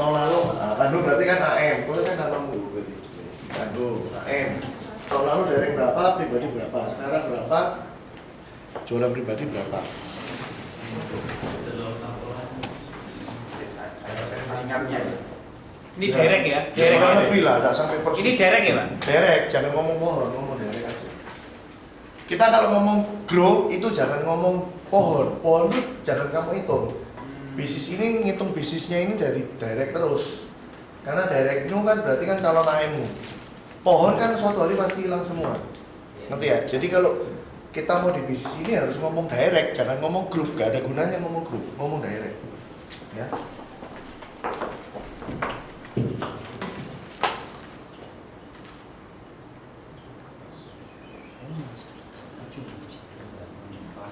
Tahun lalu, Pandu berarti kan AM, kalau saya namamu berarti Pandu, AM. Tahun lalu direct berapa, pribadi berapa, sekarang berapa, jualan pribadi berapa. Saya ingatnya. Ini direct ya? Direct lebih lah, tidak sampai persis. Ini direct ya Pak? Direct, jangan ngomong pohon, ngomong direct aja. Kita kalau ngomong grow itu jangan ngomong pohon itu jangan kamu hitung. Bisnis ini ngitung bisnisnya ini dari direct terus. Karena direct itu kan berarti kan calon AM-mu. Pohon kan suatu hari pasti hilang semua. Ngerti ya? Jadi kalau kita mau di bisnis ini harus ngomong direct, jangan ngomong grup. Gak ada gunanya ngomong grup, ngomong direct. Ya.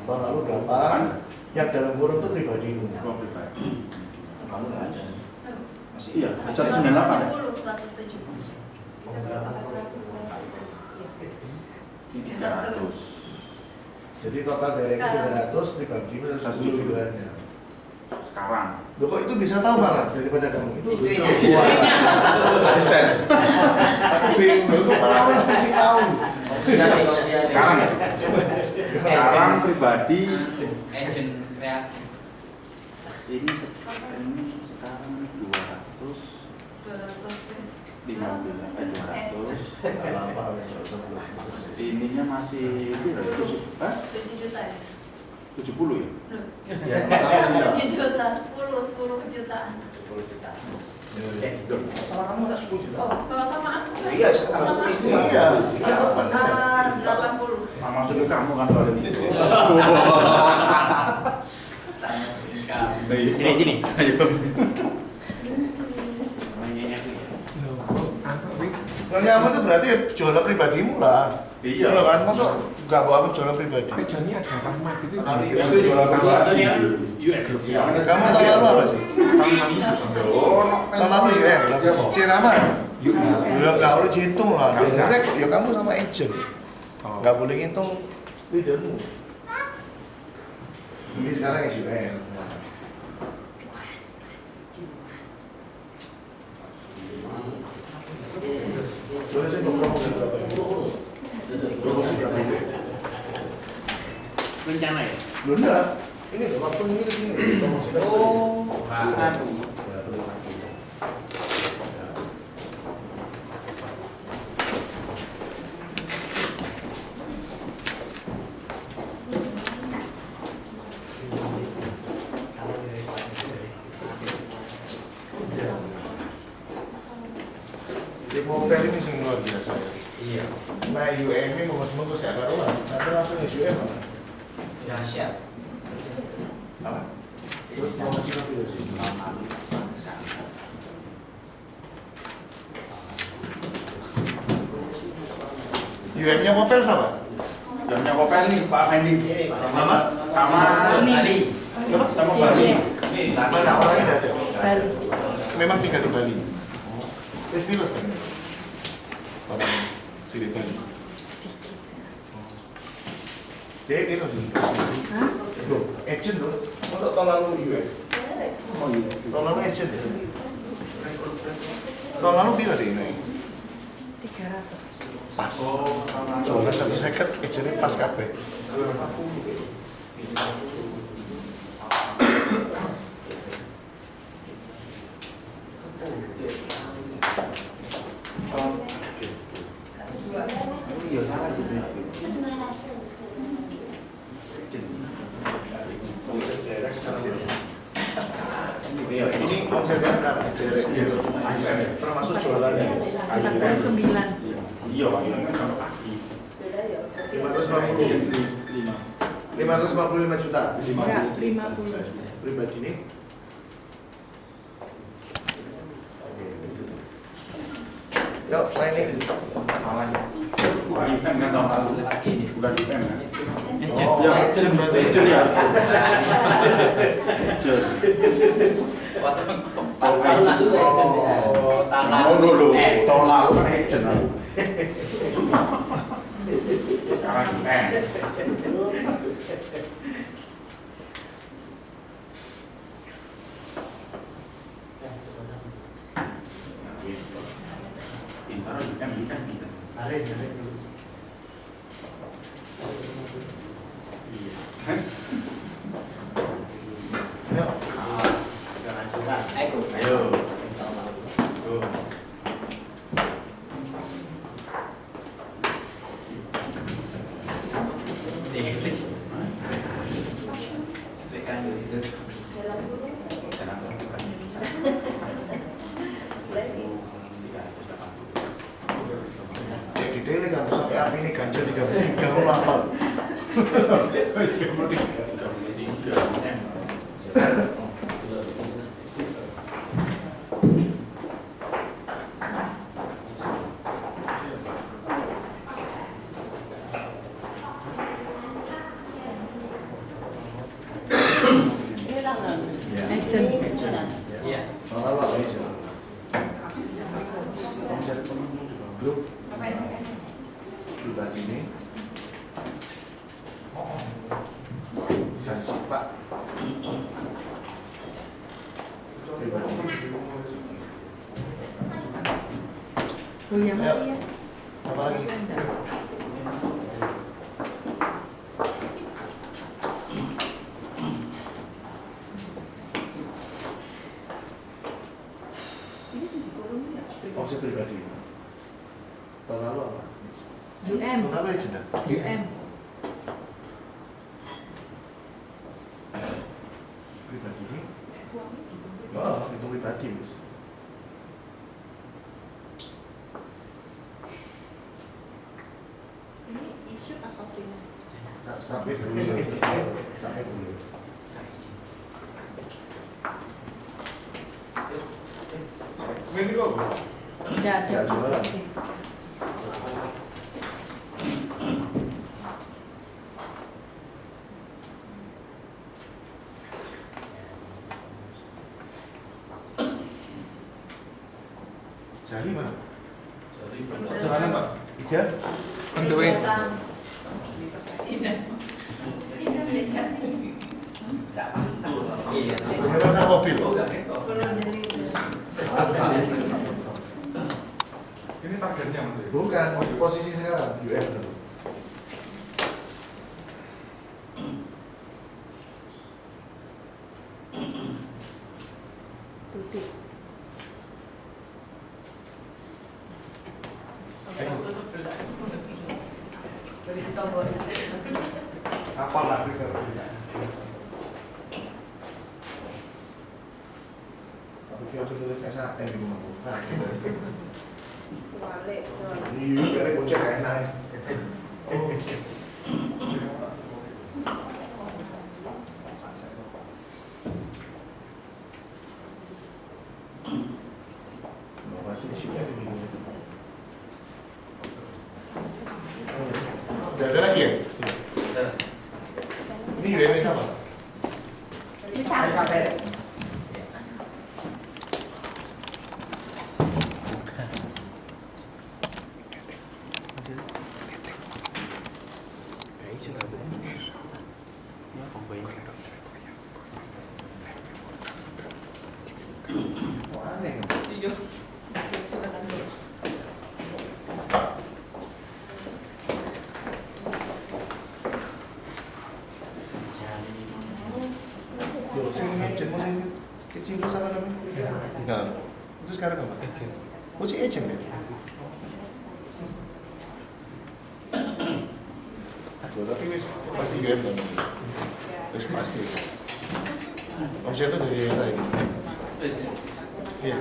Tahun lalu berapa? Yang dalam kurung itu pribadi. Kamu nggak ada. Masih iya, 198. 170. Ini 300. Jadi total direct 300, pribadi 110 gitu kan ya. Sekarang. Loh kok itu bisa tahu malah daripada kamu? Itu Asisten. aku bingung, loh kok malah aku masih tahu. Sekarang ya. Sekarang pribadi Agent kreatif. ini sekarang 200 200 Apa ininya masih 7 juta ya? 70 ya? 7 juta, 10 jutaan. sama kamu udah 10 juta. Oh, kalau sama aku kan? Iya, sama sama istri. aku. Iya, iya, apa nih? 80. Nah, maksudnya kamu kan soal ini. Gini. Yang nyaman itu berarti jualan pribadimu lah. Iya. Iya kan, masuk nggak bawa apa jualan pribadi. Mejanya ada rahmat itu. Itu jualan pribadi. Iya. Kamu tahun lalu apa sih? Tahun lalu UN, Cirama. Ya nggak boleh dihitung lah. Biasanya ya kamu sama agent, nggak boleh ngitung leadermu. Ini sekarang SUN. Boleh sih promosi berapa? Promosi berapa? Rencana ya? Belum enggak. Ini loh, waktu ini kesini promosi berapa? Bahkan. Ya, terus aku. Di mobil ini sing luar biasa ya. Iya. Nah, UM ini bagus-bagus ya, karuan. Nanti langsung UM mana? Dahsyat. Apa? Terus promosi apa juga sih? UM-nya Popel sama? Jamnya Kopel nih, Pak Fendi. Sama? Sama Bali. sama Bali. Mana orangnya ada? Bali. Memang tinggal di Bali. Estilos kan? Orang sini Bali. Dia itu sih. Loh, agent loh. Masa tahun lalu UM? Oh iya. Tahun lalu agent ya? Tahun lalu dia ada ini. 300. Pas. Jualan 150, agentnya pas kabeh. Iya salah gitu. Ini omsetnya sekarang, termasuk jualannya. 89. Iya, iya kan sama kaki. 555 juta. Enggak, 50. Pribadi ini. Yuk, lain ini. Salah. Bukan kan tahun lalu. Bukan di kan? Oh, Ya, agent berarti. agent ya. Agent. Pasal lalu agent ya. Oh, dulu. Tahun lalu kan agent. Sekarang Taruh UM kan gitu. Tarik dulu. Iya. Ayo. Jangan curang. Ayo. Tuh. Setekan itu. Jadi dele kan sampai api ini ganjil 33 kamu hafal. 33. 33. Ini tanggal. Action. Iya. Malah apa aja. Omset grup pribadi ini bisa sifat pribadi. Goyang Ayo. ya. Apa lagi? Omset pribadi. Tahun lalu apa? UM. Tahun lalu aja enggak? UM. Pribadi ini? Oh, itu pribadi. Mas. Ini isu apa sih? Sampai dulu. Sampai dulu. Tidak ada. Ya, jualan. Jari mana? Jalanan, Pak. Tiga? Penduit. Tidak. Iya. Ini masa mobil. Ini targetnya Mas. Bukan, posisi sekarang UM dulu. Tutik. Apa lagi Tapi kita tulis SAM di rumah. Nah, Wale, John. iya, karena bocah gak enak. Nggak pasti isunya ini. Udah ada lagi ya? Ini UM sama? Ini sampai. Kok aneh? Loh, sing agent, mau sing kecil itu apa namanya? Enggak. Itu sekarang apa? Agent. Oh, si agent ya? Loh, tapi wis pasti game kan? Wis pasti. Omset itu dari era ini. Iya.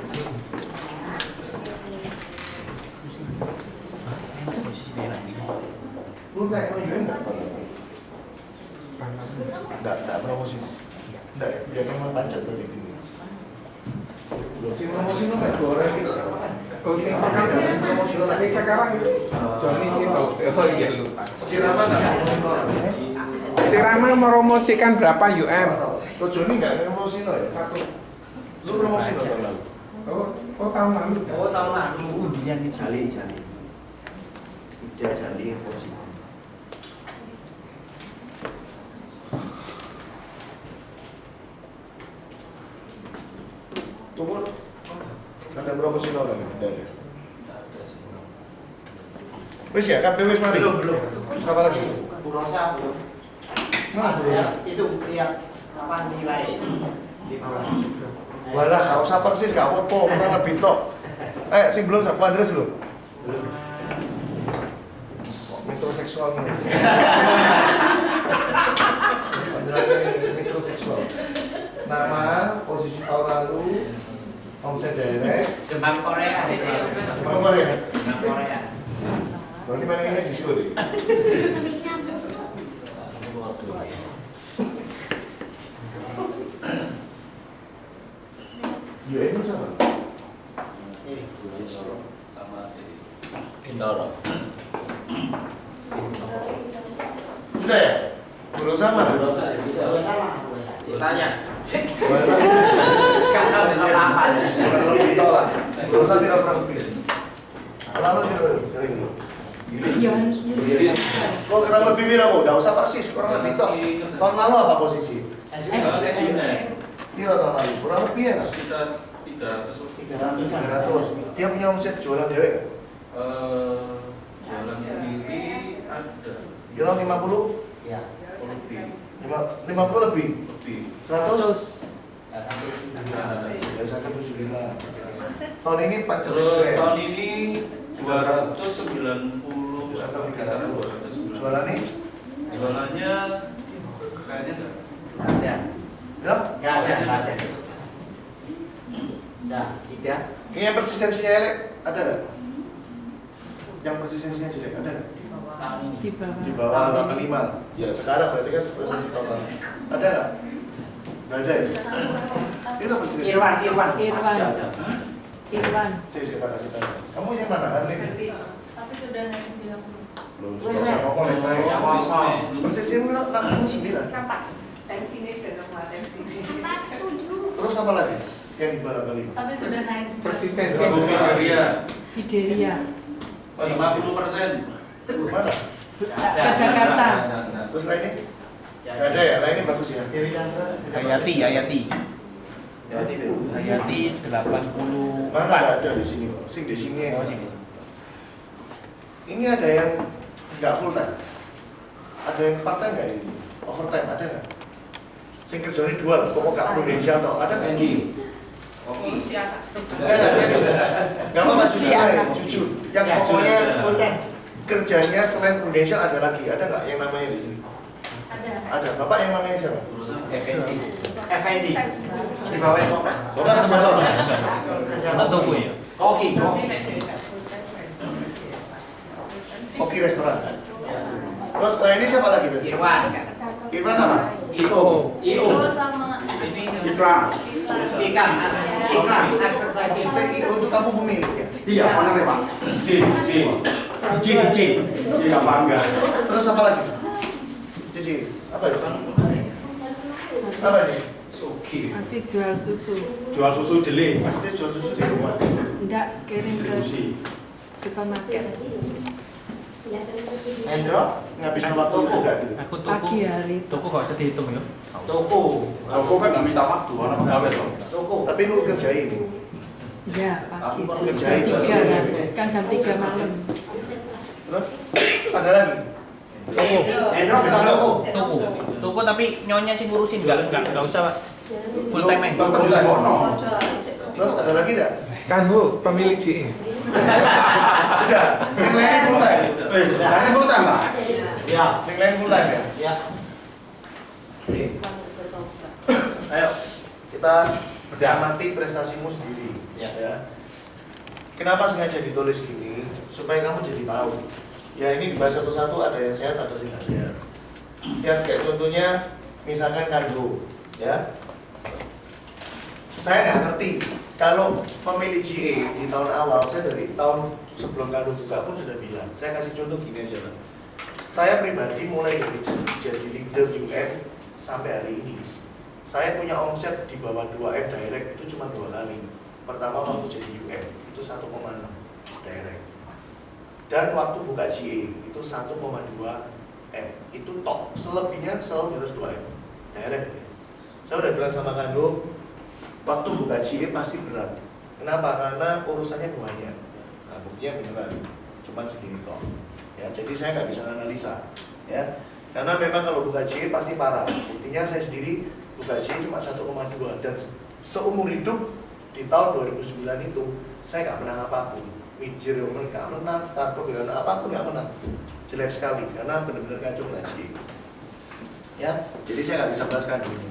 Lu naik lo juga enggak kalau? Enggak promosi. Enggak, ya memang pancet dari ini. Loh, sing promosi lo kayak goreng gitu. Oh, sing sekarang, Sing promosi lo sing sekarang itu Joni sih tahu. Oh iya lupa. Cirama enggak promosi lo. Cirama meromosikan berapa UM? Tuh Joni enggak promosi lo ya? Satu. Lu promosi lo tahun lalu. Oh tahun lalu. Oh, tahun lalu dia nih Jali. Dia Jali posisi. Tunggu. Ada promosi lo lagi? Enggak ada. Wis ya, kabeh wis mari. Belum. Siapa lagi? Bu Rosa belum. Nah, Bu Rosa. Itu lihat apa nilai di bawah. Walah, gak usah persis, gak apa-apa, kurang lebih tok. Sing belum siapa? Andres belum? Belum. Metroseksual nih. Metroseksual. Nama, posisi tahun lalu, omset direct. Demam Korea itu. Demam Korea? Demam Korea. Berarti mainnya di situ deh. UN itu siapa? Sama Indoro. Sudah ya? Belum sama? Tanya. Kan tahu dengan apa? Kurang lebih tol lah. Belum sama tidak kurang lebih. Lalu kering. Yon. Kok kurang lebih bira kok? Udah usah persis, kurang lebih tol. Tahun lalu apa posisi? Bira tahun lalu, kurang lebih ya nggak? Sekitar 300. 300. Dia punya omset jualan dewe nggak? Jalan sendiri ada Kira 50? Ya. lebih 50 lebih? 100? Ya sampai 75. Tahun ini Pak terus Cerus tahun ini 290 sampai 300. Jualannya? jualannya kayaknya enggak Ada. Ya? Enggak ada. Nah, kita Yang persistensinya elek ada nggak? Yang persistensinya jelek ada nggak? Tahun ini. Di bawah. Di bawah 85. Ya sekarang berarti kan prestasi total. Ada nggak? Nggak ada ya? Itu persistensi. Irwan. Irwan. Saya kasih tahu. Kamu yang mana hari ini? Tapi sudah naik 90. Loh, sudah usah ngomong les naik. Persisnya 69. Terus apa lagi? Yang di bawah 85. Tapi sudah naik 90. Persistensi. Fideria Fideria. 50%. Mana? Ke Jakarta. Terus lainnya? Nggak ada ya? Lainnya bagus ya? Hayati. Hayati 80. Mana nggak ada di sini? Sing di sini ya. Ini ada yang nggak full time? Ada yang part time nggak ini? Overtime ada nggak? Sing kerjanya dua lah, pokok gak prudensial toh, ada nggak? Nggak serius. Nggak apa-apa, jujur aja, jujur. Yang pokoknya kerjanya selain prudensial ada lagi, ada nggak yang namanya di sini? Ada. Bapak yang namanya siapa? FND. Di bawah itu. Bapak kan siapa? Tunggu ya. Koki. Koki restoran. Terus ini siapa lagi tuh? Irwan. Irwan apa? IO. sama Ini Iklan. Iklan. Maksudnya IO itu kamu pemilik ya? Iya, benar ya, Pak. Cici. Apa enggak? Terus apa lagi? Cici, apa itu? Apa sih? masih jual susu. Jual susu deli. Maksudnya jual susu di rumah. Enggak, kirim ke Distribusi. supermarket. Hendro, Ngabisin waktu juga gitu. aku Pagi hari. Tuku gak usah dihitung ya. toko. Aku kan nggak minta waktu, orang pegawai loh. Toko. Tapi lu kerjain ini. Ya, pagi. Kerjain. Jam 3 kan jam 3 malam. Terus ada lagi? Hendro bukan toko. Tuku tapi nyonya sih ngurusin enggak usah Pak. Full time aja. Bang full time. Terus ada lagi enggak? Kan Bu, pemilik GE. Sudah. Sing lain full time. Dari full time, Pak. Ya. Sing lain full time ya. Ya. Oke. Ayo kita amati prestasimu sendiri. Ya. Kenapa sengaja ditulis gini? Supaya kamu jadi tahu. Ya ini dibahas satu-satu, ada yang sehat, ada yang tidak sehat. Ya kayak contohnya misalkan kandung, ya. Saya nggak ngerti kalau pemilik GE di tahun awal, saya dari tahun sebelum kandung buka pun sudah bilang. Saya kasih contoh gini aja Pak. Saya pribadi mulai dari jadi leader UM sampai hari ini, saya punya omset di bawah 2M direct itu cuma 2 kali. Pertama waktu jadi UM itu 1,6 direct. Dan waktu buka GE itu 1,2 M itu top, selebihnya selalu di atas 2 M direct ya. Saya udah bilang sama Kando, waktu buka GE pasti berat. Kenapa? Karena urusannya banyak. Nah buktinya beneran, cuma segini top. Ya, jadi saya nggak bisa analisa, ya. Karena memang kalau buka J pasti parah. Buktinya saya sendiri buka J cuma 1,2 dan seumur hidup di tahun 2009 itu saya nggak menang apapun. Mid-year nggak menang, start nggak menang, apapun nggak menang. Jelek sekali karena benar-benar kacau ngaji. Ya, jadi saya nggak bisa jelaskan dulu.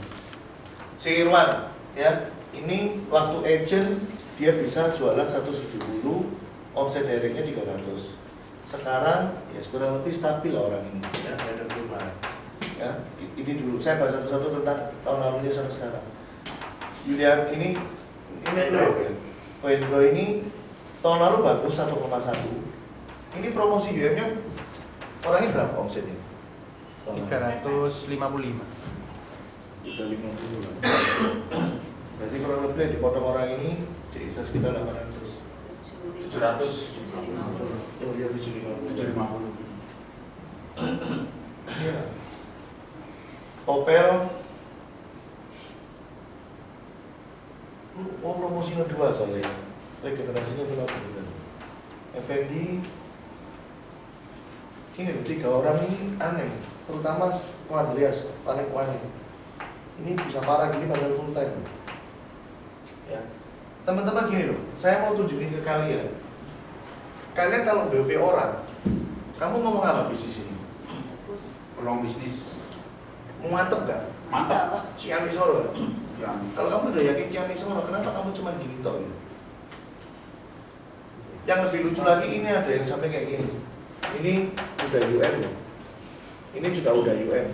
Si Irwan, ya, ini waktu agent dia bisa jualan 170, omset directnya 300. Sekarang ya kurang lebih stabil lah orang ini, ya, nggak ada perubahan. Ya, ini dulu saya bahas satu-satu tentang tahun lalunya sampai sekarang. Julian ini Wendro ya. Wendro ini tahun lalu bagus 1,1. Ini promosi UM-nya orangnya berapa omsetnya? 355. 350 lah. Berarti kurang lebih yang dipotong orang ini CISA sekitar 800. 700. Oh iya 750. 750. Iya. Opel. Oh promosinya 2 soalnya. Regenerasinya telat benar. Effendi. Ini loh, 3 orang ini aneh. Terutama Andreas paling aneh. Ini bisa parah gini padahal full time. Ya. Teman-teman gini loh, saya mau tunjukin ke kalian. Kalian kalau BOP orang, kamu ngomong apa bisnis ini? Bagus. Peluang bisnis. Mau mantep gak? Mantap. Ciami Soro gak? Ya. Kalau kamu udah yakin Ciami Soro, kenapa kamu cuma gini toh? Gitu? Yang lebih lucu lagi ini ada yang sampai kayak gini. Ini udah UM ya. Ini juga udah UM.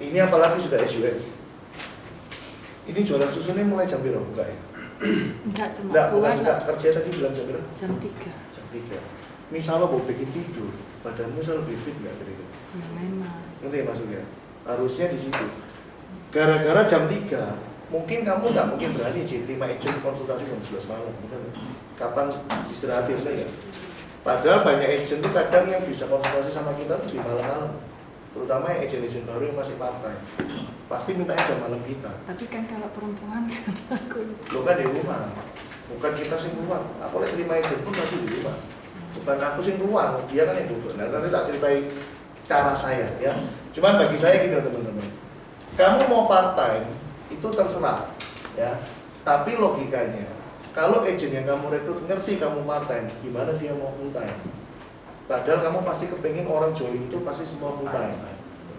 Ini apalagi sudah SUM. Ini jualan susunya mulai jam berapa buka ya? Enggak cuma Enggak, bukan keluar buka. lah. Kerja tadi bilang jam berapa? Jam 3. Jam 3. Misalnya mau bikin tidur, badanmu bisa lebih fit nggak kira-kira? Ya memang. Ngerti ya maksudnya? Harusnya di situ. Gara-gara jam 3, mungkin kamu nggak mungkin berani terima agent konsultasi jam 11 malam, benar nggak? Kapan istirahatnya, benar nggak? Padahal banyak agent tuh kadang yang bisa konsultasi sama kita tuh di malam-malam. Terutama yang agent-agent baru yang masih part-time. Pasti mintanya jam malam kita. Tapi kan kalau perempuan kan aku. Lo kan di rumah, bukan kita sing keluar. Aku lihat terima agent pun masih di rumah. Bukan aku sing keluar, dia kan yang butuh. Nah, nanti tak ceritai cara saya ya. Cuman bagi saya gini teman-teman. Kamu mau part-time itu terserah ya. Tapi logikanya, kalau agent yang kamu rekrut ngerti kamu part-time, gimana dia mau full-time? Padahal kamu pasti kepengin orang join itu pasti semua full-time.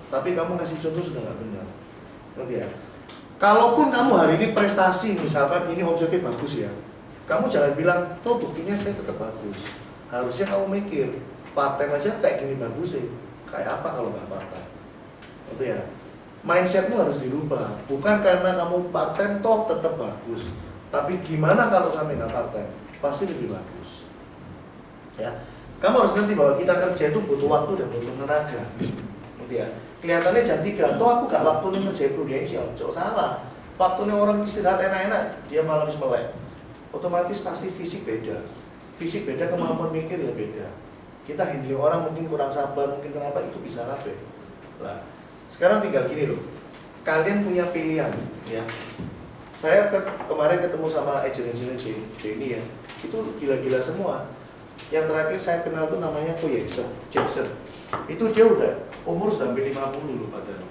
Tapi kamu ngasih contoh sudah nggak benar. Ngerti ya? Kalaupun kamu hari ini prestasi, misalkan ini omsetnya bagus ya, kamu jangan bilang, toh buktinya saya tetap bagus. Harusnya kamu mikir, part-time aja kayak gini bagus sih. Kayak apa kalau nggak part-time? Ngerti ya? Mindsetmu harus dirubah. Bukan karena kamu part-time toh tetap bagus. Tapi gimana kalau sampai nggak part-time? Pasti lebih bagus. Ya, kamu harus ngerti bahwa kita kerja itu butuh waktu dan butuh tenaga. Ngerti ya? Kelihatannya jam 3, toh aku gak waktunya ngerjain Prudential. Jauh salah. Waktunya orang istirahat enak-enak, dia malah harus melek. Otomatis pasti fisik beda. Fisik beda, kemampuan mikir ya beda. Kita handling orang mungkin kurang sabar, mungkin kenapa itu bisa kabeh. Lah, sekarang tinggal gini loh. Kalian punya pilihan, ya. Saya kemarin ketemu sama agent-agent ini ya. Itu gila-gila semua. Yang terakhir saya kenal tuh namanya Ko Jackson. Itu dia udah umur sudah hampir 50 loh padahal.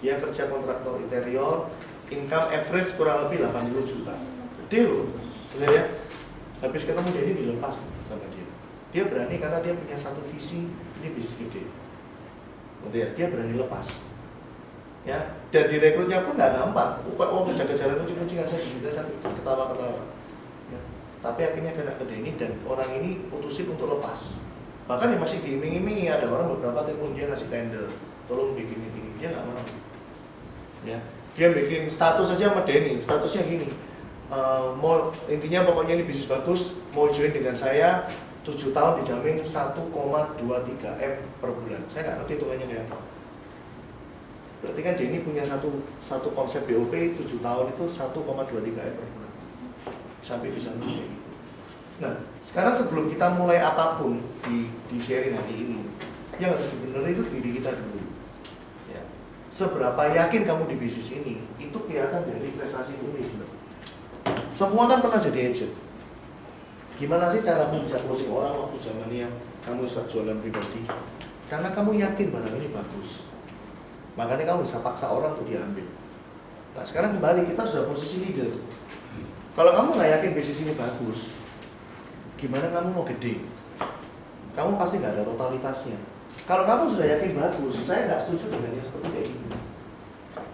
Dia kerja kontraktor interior, income average kurang lebih 80 juta. Gede loh, bener ya? Habis ketemu dia ini dilepas sama dia. Dia berani karena dia punya satu visi, ini bisnis gede. Ya? Dia berani lepas. Ya, dan direkrutnya pun nggak gampang. Bukan kejar-kejaran kucing-kucingan saya di saya ketawa-ketawa. Ya. Tapi akhirnya kena ke Denny dan orang ini putusin untuk lepas. Bahkan yang masih diiming-imingi, ada orang beberapa telepon dia ngasih tender, tolong bikin ini, dia nggak mau. Ya, dia bikin status aja sama Denny, statusnya gini, mau intinya pokoknya ini bisnis bagus, mau join dengan saya 7 tahun dijamin 1,23 M per bulan. Saya nggak ngerti hitungannya kayak apa. Berarti kan Denny punya satu konsep BOP 7 tahun itu 1,23 M per bulan, sampai bisa nulis kayak gitu. Nah, sekarang sebelum kita mulai apapun di sharing hari ini, yang harus dibenerin itu diri kita dulu. Ya. Seberapa yakin kamu di bisnis ini, itu kelihatan dari prestasi ini. Semua kan pernah jadi agent. Gimana sih cara kamu bisa closing orang waktu zamannya kamu suka jualan pribadi, karena kamu yakin barang ini bagus. Makanya kamu bisa paksa orang untuk diambil. Nah sekarang kembali, kita sudah posisi leader. Kalau kamu nggak yakin bisnis ini bagus, gimana kamu mau gede? Kamu pasti nggak ada totalitasnya. Kalau kamu sudah yakin bagus, saya nggak setuju dengan yang seperti kayak gini.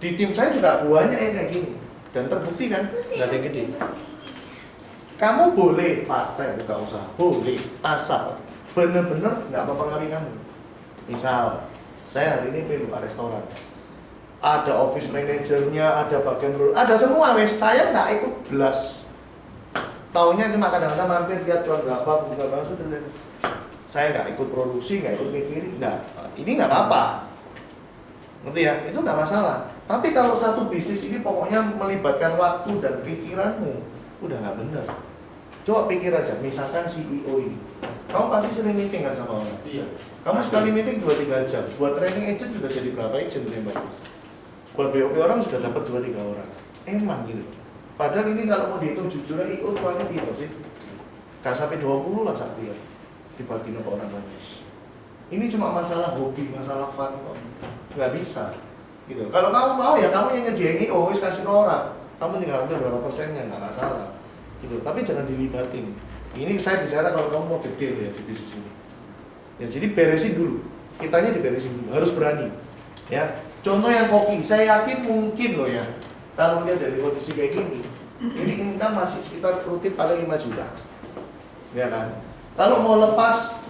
Di tim saya juga banyak yang kayak gini, dan terbukti kan nggak ada yang gede. Kamu boleh partai buka usaha, boleh, asal bener-bener nggak mempengaruhi kamu. Misal, saya hari ini pengen buka restoran, ada office manajernya, ada bagian ada semua, wes saya nggak ikut belas. Taunya cuma kadang-kadang mampir lihat jual berapa, buka berapa sudah. Saya nggak ikut produksi, nggak ikut mikirin, nggak. Ini nggak apa-apa, ngerti ya? Itu nggak masalah. Tapi kalau satu bisnis ini pokoknya melibatkan waktu dan pikiranmu, udah nggak bener. Coba pikir aja, misalkan CEO ini, kamu pasti sering meeting kan sama orang. Iya. Kamu sekali meeting 2-3 jam. Buat training agent sudah jadi berapa agent yang bagus? Buat BOP orang sudah dapat 2-3 orang. Emang gitu. Padahal ini kalau mau dihitung jujur aja, IO cuannya gitu sih. Gak sampai 20 lah saat dia dibagi ke orang lain. Ini cuma masalah hobi, masalah fun kok. Nggak bisa. Gitu. Kalau kamu mau ya kamu yang nyediain IO, wis kasih ke orang. Kamu tinggal ambil berapa persennya, nggak masalah. Gitu. Tapi jangan dilibatin. Ini saya bicara kalau kamu mau gede ya di bisnis ini. Ya jadi beresin dulu. Kitanya diberesin dulu, harus berani. Ya. Contoh yang kopi, saya yakin mungkin loh ya. Kalau lihat dari kondisi kayak gini, ini income masih sekitar rutin pada 5 juta. Ya kan? Kalau mau lepas,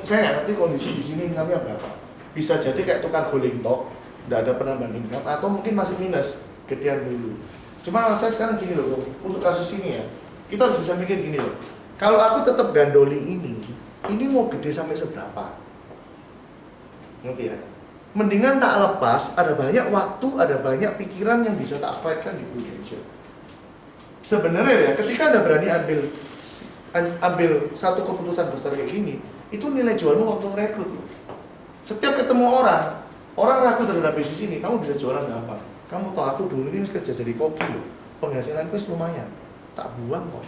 saya nggak ngerti kondisi di sini income-nya berapa. Bisa jadi kayak tukar guling tok, nggak ada penambahan income, atau mungkin masih minus, gedean dulu. Cuma saya sekarang gini loh, untuk kasus ini ya, kita harus bisa mikir gini loh. Kalau aku tetap gandoli ini mau gede sampai seberapa? Ngerti ya? Mendingan tak lepas, ada banyak waktu, ada banyak pikiran yang bisa tak fight-kan di Prudential. Sebenarnya ya, ketika Anda berani ambil satu keputusan besar kayak gini, itu nilai jualmu waktu ngerekrut loh. Setiap ketemu orang ragu terhadap bisnis ini, kamu bisa jualan gampang. Kamu tahu aku dulu ini kerja jadi koki loh, penghasilanku lumayan, tak buang kok.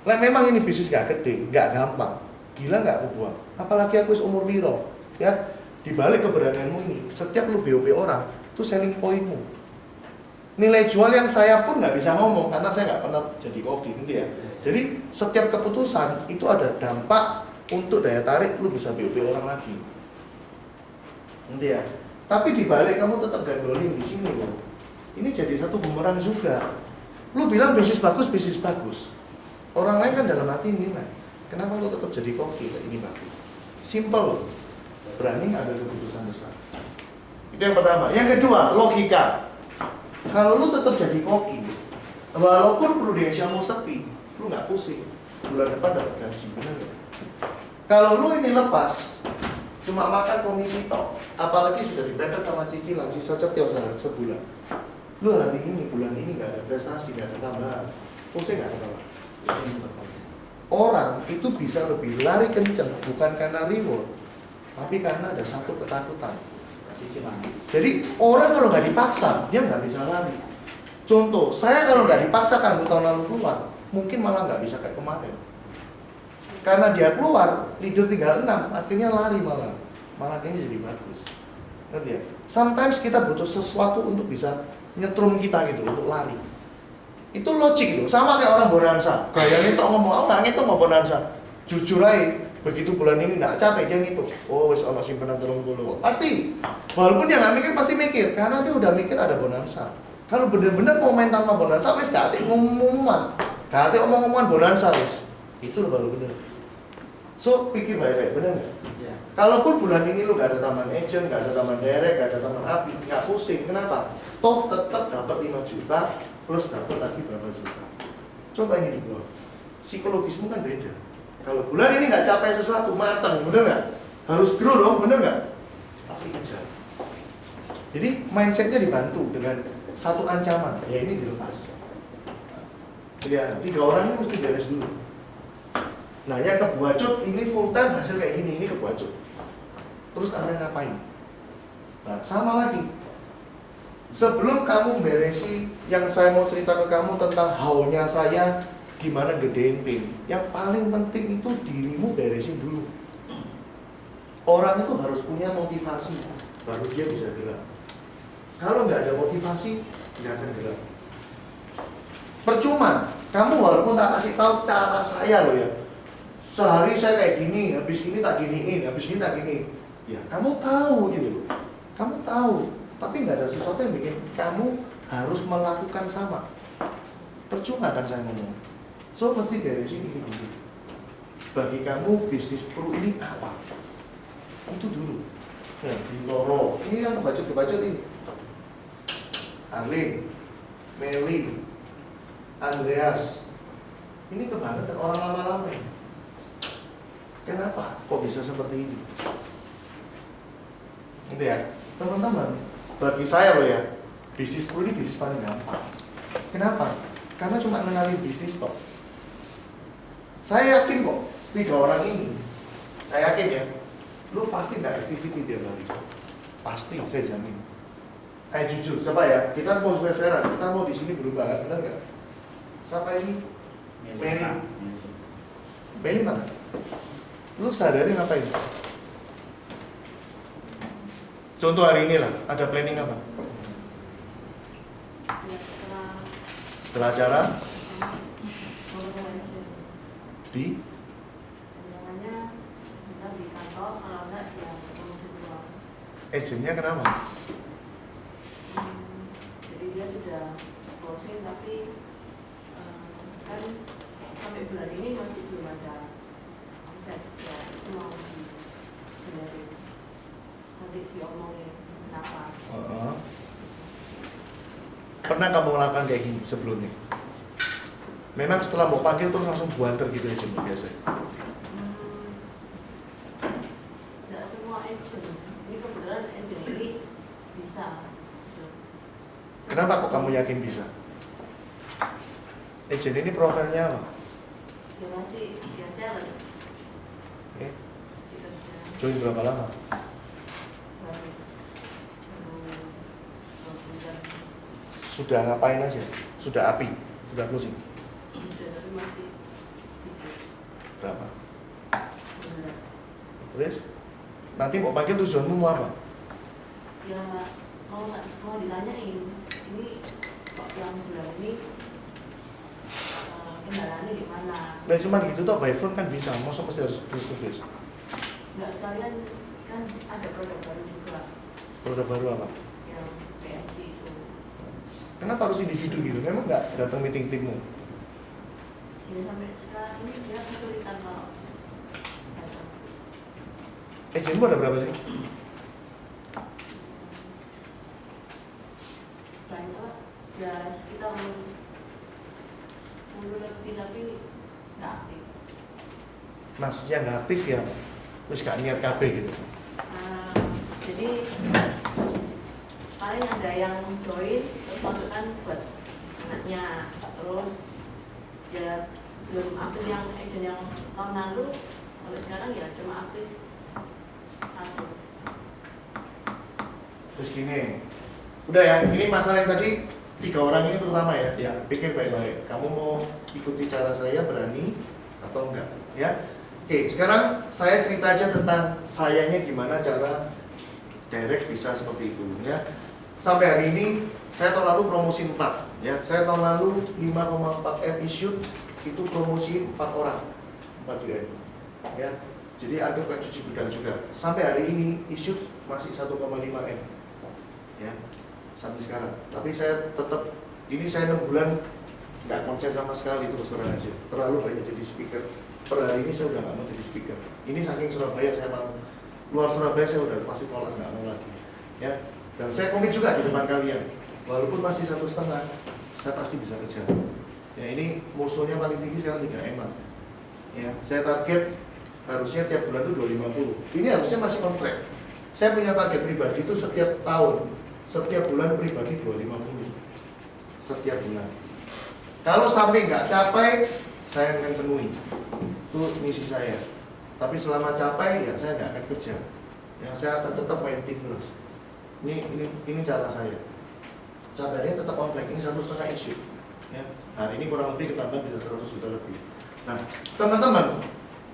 Lah memang ini bisnis gak gede, gak gampang, gila gak aku buang. Apalagi aku umur piro, ya. Di balik keberanianmu ini, setiap lu BOP orang, itu selling pointmu. Nilai jual yang saya pun nggak bisa ngomong, karena saya nggak pernah jadi koki, gitu ya. Jadi, setiap keputusan itu ada dampak untuk daya tarik, lu bisa BOP orang lagi. Gitu ya. Tapi di balik kamu tetap gandolin di sini loh. Ini jadi satu bumerang juga. Lu bilang bisnis bagus. Orang lain kan dalam hati ini, nah, kenapa lu tetap jadi koki? Ini bagus. Simple loh. Berani ngambil keputusan besar. Itu yang pertama. Yang kedua, logika. Kalau lu tetap jadi koki, walaupun Prudentialmu sepi, lu nggak pusing. Bulan depan dapat gaji, benar nggak? Kalau lu ini lepas, cuma makan komisi tok, apalagi sudah dipepet sama cicilan, sisa cetil sebulan. Lu hari ini, bulan ini nggak ada prestasi, nggak ada tambahan, pusing nggak kepala? Orang itu bisa lebih lari kenceng, bukan karena reward, tapi karena ada satu ketakutan. Jadi orang kalau nggak dipaksa, dia nggak bisa lari. Contoh, saya kalau nggak dipaksakan tahun lalu keluar, mungkin malah nggak bisa kayak kemarin. Karena dia keluar, leader tinggal 6, akhirnya lari malah kayaknya jadi bagus. Ngerti ya? Sometimes kita butuh sesuatu untuk bisa nyetrum kita gitu, untuk lari. Itu logik gitu, sama kayak orang bonansa. Gayanya itu ngomong, nggak ngitung mau bonansa. Jujur aja. Begitu bulan ini nggak capek dia gitu, oh wes ono simpanan 30 pasti, walaupun dia nggak mikir pasti mikir, karena dia udah mikir ada bonansa. Kalau bener-bener mau main tanpa bonansa, wes gak ada ngomong-ngomongan, bonansa wes, itu baru bener. So pikir baik-baik, bener nggak? Ya. Kalaupun bulan ini lu nggak ada taman agent, nggak ada taman direct, nggak ada taman api, nggak pusing, kenapa? Toh tetap dapat 5 juta plus dapat lagi berapa juta. Coba ini dibuat, psikologismu kan beda. Kalau bulan ini nggak capai sesuatu, matang, bener nggak? Harus grow dong, bener nggak? Pasti kejar. Jadi mindsetnya dibantu dengan satu ancaman, ya ini dilepas. Ya, 3 orang ini mesti beres dulu. Nah yang kebuacut, ini full time hasil kayak gini, ini kebuacut. Terus Anda ngapain? Nah sama lagi. Sebelum kamu beresi yang saya mau cerita ke kamu tentang how-nya saya, gimana gedein tim, yang paling penting itu dirimu beresin dulu. Orang itu harus punya motivasi, baru dia bisa gerak. Kalau nggak ada motivasi, nggak akan gerak. Percuma, kamu walaupun tak kasih tahu cara saya loh ya. Sehari saya kayak gini, habis ini tak giniin, habis ini tak giniin. Ya, kamu tahu gitu loh. Kamu tahu, tapi nggak ada sesuatu yang bikin kamu harus melakukan sama. Percuma kan saya ngomong. So, mesti beresin ini dulu. Bagi kamu, bisnis pro ini apa? Itu dulu. Ya, Bintoro, ini yang kebacut-kebacut ini. Arlin, Meli, Andreas, ini kebangetan orang lama-lama ini. Kenapa? Kok bisa seperti ini? Gitu ya, teman-teman. Bagi saya loh ya, bisnis pro ini bisnis paling gampang. Kenapa? Karena cuma ngenalin bisnis toh. Saya yakin kok, 3 orang ini, saya yakin ya, lu pasti nggak activity tiap hari. Pasti, saya jamin. Jujur, coba ya, kita mau fair-fairan, kita mau di sini berubah, benar nggak? Siapa ini? Meli. Meli mana? Lu sadari ngapain? Contoh hari ini lah, ada planning apa? Setelah acara di agentnya kenapa? Jadi dia sudah closing tapi kan sampai bulan ini masih belum ada omset ya, itu mau dibenerin, nanti diomongin kenapa. Pernah kamu melakukan kayak gini sebelumnya? Memang setelah mau panggil terus langsung buanter gitu aja biasa. Tidak semua agent, ini kebetulan agent ini bisa. Kenapa kok kamu yakin bisa? Agent ini profilnya apa? Dia masih dia sales, Eh, masih kerja join berapa lama? baru 2 bulan. Sudah ngapain aja? Sudah api? Sudah closing? Sudah tapi masih sedikit, Berapa? 12. Terus? Nanti mau panggil tujuanmu mau apa? Ya mau ditanyain ini kok yang bulan ini kendalanya di mana? Nah cuma gitu toh, by phone kan bisa, masa mesti harus face to face? Nggak sekalian kan ada produk baru juga Produk baru apa? yang PMC itu. Kenapa harus individu gitu? Memang nggak datang meeting timmu? Ya sampai sekarang ini dia kesulitan kalau datang. Agentmu ada berapa sih? Banyak ya sekitar 10 lebih tapi nggak aktif. Maksudnya nggak aktif ya? Terus gak niat KB gitu? Jadi paling ada yang join terus masukkan buat anaknya, terus ya belum aktif yang agent yang tahun lalu sampai sekarang ya cuma aktif 1. Terus gini, udah ya, ini masalah yang tadi 3 orang ini terutama ya. Ya. Pikir baik-baik, kamu mau ikuti cara saya berani atau enggak ya? Oke, sekarang saya cerita aja tentang sayanya gimana cara direct bisa seperti itu ya. Sampai hari ini saya tahun lalu promosi 4 ya. Saya tahun lalu 5,4 M issued itu promosi 4 orang 4 UM ya. Jadi ada kayak cuci gudang juga. Sampai hari ini issued masih 1,5 M ya sampai sekarang. Tapi saya tetap ini saya 6 bulan nggak konsen sama sekali terus terang aja. Terlalu banyak jadi speaker. Per hari ini saya udah nggak mau jadi speaker. Ini saking Surabaya saya mau. Luar Surabaya saya udah pasti tolak, nggak mau lagi ya. Dan saya komit juga di depan kalian. Walaupun masih 1,5, saya pasti bisa kejar. Ya ini musuhnya paling tinggi sekarang 3 M. Ya, saya target harusnya tiap bulan itu 250. Ini harusnya masih kontrak. Saya punya target pribadi itu setiap tahun, setiap bulan pribadi 250. Setiap bulan. Kalau sampai nggak capai, saya akan penuhi. Itu misi saya. Tapi selama capai ya saya nggak akan kerja. Ya saya akan tetap main tim terus. Ini cara saya. Cabarnya tetap kontrak. Ini 1,5 issue. Ya. Hari ini kurang lebih ketambah bisa 100 juta lebih. Nah, teman-teman,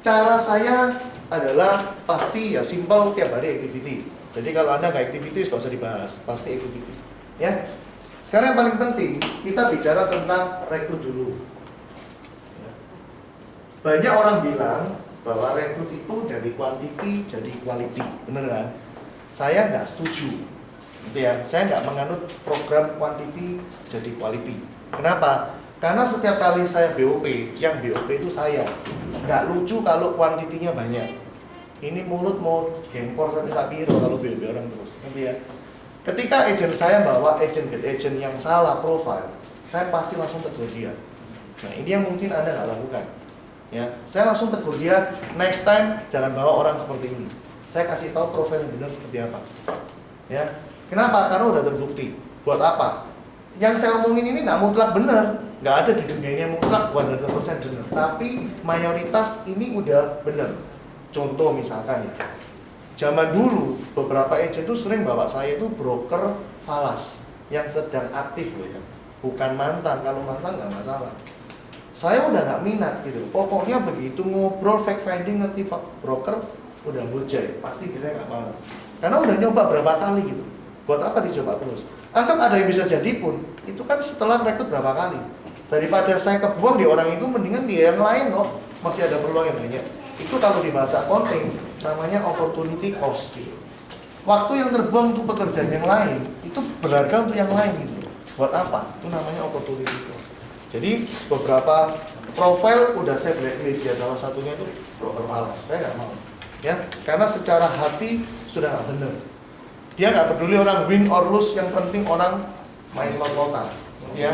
cara saya adalah pasti ya simple tiap hari activity. Jadi kalau Anda nggak activity, nggak usah dibahas, pasti activity. Ya. Sekarang yang paling penting, kita bicara tentang rekrut dulu. Ya. Banyak orang bilang bahwa rekrut itu dari quantity jadi quality, bener kan? Saya nggak setuju, gitu ya. Saya nggak menganut program quantity jadi quality. Kenapa? Karena setiap kali saya BOP, yang BOP itu saya. Nggak lucu kalau kuantitinya banyak. Ini mulut mau gempor sampai sapiro kalau BOP orang terus, gitu ya. Ketika agent saya bawa agent yang salah profile, saya pasti langsung tegur dia. Nah ini yang mungkin Anda nggak lakukan. Ya, saya langsung tegur dia, next time jangan bawa orang seperti ini. Saya kasih tahu profil yang benar seperti apa. Ya, kenapa? Karena udah terbukti. Buat apa? Yang saya omongin ini nggak mutlak benar, nggak ada di dunia ini yang mutlak 100% benar. Tapi mayoritas ini udah benar. Contoh misalkan ya, zaman dulu beberapa agent itu sering bawa saya itu broker falas yang sedang aktif loh ya, bukan mantan. Kalau mantan nggak masalah. Saya udah nggak minat gitu. Pokoknya begitu ngobrol fact finding ngerti broker udah bojai, pasti saya nggak mau. Karena udah nyoba berapa kali gitu. Buat apa dicoba terus? Anggap ada yang bisa jadi pun, itu kan setelah rekrut berapa kali. Daripada saya kebuang di orang itu, mendingan dia yang lain loh. Masih ada peluang yang banyak. Itu kalau di bahasa accounting namanya opportunity cost. Waktu yang terbuang untuk pekerjaan yang lain itu berharga untuk yang lain gitu. Buat apa? Itu namanya opportunity cost. Jadi beberapa profil udah saya blacklist ya, salah satunya itu broker falas. Saya nggak mau, ya, karena secara hati sudah nggak benar. Dia nggak peduli orang win or lose, yang penting orang main lot-lotan. Ya,